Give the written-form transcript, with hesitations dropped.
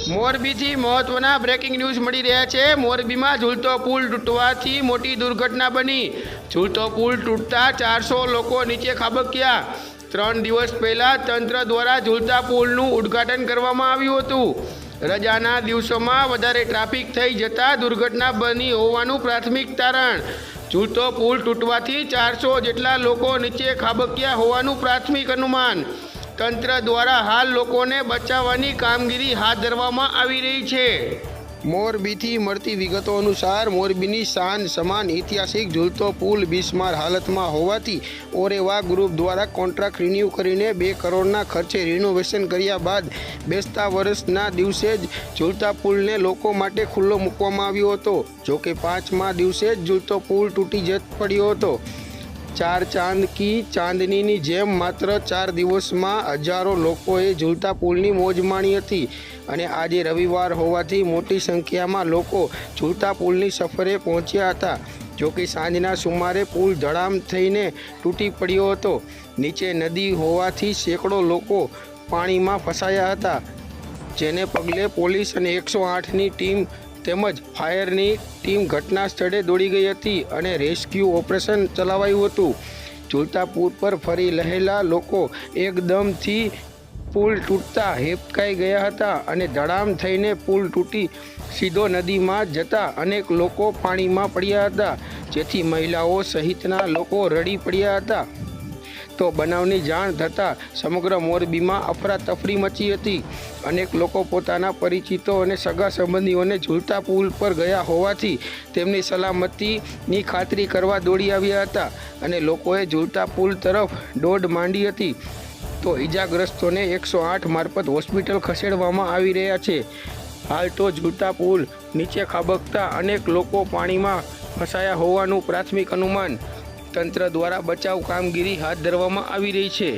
મોરબીથી મહત્વના breaking news મળી રહ્યા છે। મોરબીમાં ઝૂલતો પુલ તૂટવાથી મોટી દુર્ઘટના બની। ઝૂલતો પુલ તૂટતા 400 લોકો નીચે ખાબક્યા। 3 દિવસ પહેલા તંત્ર દ્વારા ઝૂલતા પુલનું ઉદ્ઘાટન કરવામાં આવ્યું હતું। રજાના દિવસોમાં વધારે ટ્રાફિક થઈ જતા દુર્ઘટના બની હોવાનું પ્રાથમિક તારણ। ઝૂલતો પુલ તૂટવાથી 400 જેટલા લોકો નીચે ખાબક્યા હોવાનું પ્રાથમિક અનુમાન। તંત્ર દ્વારા હાલ લોકોને બચાવવાની કામગીરી હાથ ધરવામાં આવી રહી છે। મોરબીથી મળતી વિગતો અનુસાર મોરબીની શાન સમાન ઐતિહાસિક ઝૂલતો પુલ બિસ્માર હાલતમાં હોવાથી ઓરેવા ગ્રુપ દ્વારા કોન્ટ્રાક્ટ રિન્યૂ કરીને 2 કરોડના ખર્ચે રિનોવેશન કર્યા બાદ બેસતા વર્ષના દિવસે જ ઝૂલતા પુલને લોકો માટે ખુલ્લો મૂકવામાં આવ્યો હતો। જોકે 5મા દિવસે જ ઝૂલતો પુલ તૂટી પડ્યો હતો। 4 ચાંદ કી ચાંદનીની જેમ માત્ર 4 દિવસમાં હજારો લોકોએ ઝૂલતા પુલની મોજ માણી હતી અને આજે રવિવાર હોવાથી મોટી સંખ્યામાં લોકો ઝૂલતા પુલની સફરે પહોંચ્યા હતા। જોકે સાંજના સુમારે પુલ ધડામ થઈને તૂટી પડ્યો હતો। નીચે નદી હોવાથી સેંકડો લોકો પાણીમાં ફસાયા હતા, જેને પગલે પોલીસ અને 108ની ટીમ તેમજ ફાયરની ટીમ ઘટના સ્થળે દોડી ગઈ હતી અને રેસ્ક્યુ ઓપરેશન ચલાવાયું હતું। ઝૂલતા પુલ પર ફરી રહેલા લોકો એકદમથી પુલ તૂટતા હેબકાઈ ગયા હતા અને ધડામ થઈને પુલ તૂટી સીધો નદીમાં જતા અનેક લોકો પાણીમાં પડ્યા હતા, જેથી મહિલાઓ સહિતના લોકો રડી પડ્યા હતા। તો બનાવની જાણ થતાં સમગ્ર મોરબીમાં અફરાતફરી મચી હતી। અનેક લોકો પોતાના પરિચિતો અને સગા સંબંધીઓને ઝૂલતા પુલ પર ગયા હોવાથી તેમની સલામતીની ખાતરી કરવા દોડી આવ્યા હતા અને લોકોએ ઝૂલતા પુલ તરફ દોડ માંડી હતી। તો ઈજાગ્રસ્તોને 108 મારફત હોસ્પિટલ ખસેડવામાં આવી રહ્યા છે। હાલ તો ઝૂલતા પુલ નીચે ખાબકતા અનેક લોકો પાણીમાં ફસાયા હોવાનું પ્રાથમિક અનુમાન। તંત્ર દ્વારા બચાવ કામગીરી હાથ ધરવામાં આવી રહી છે।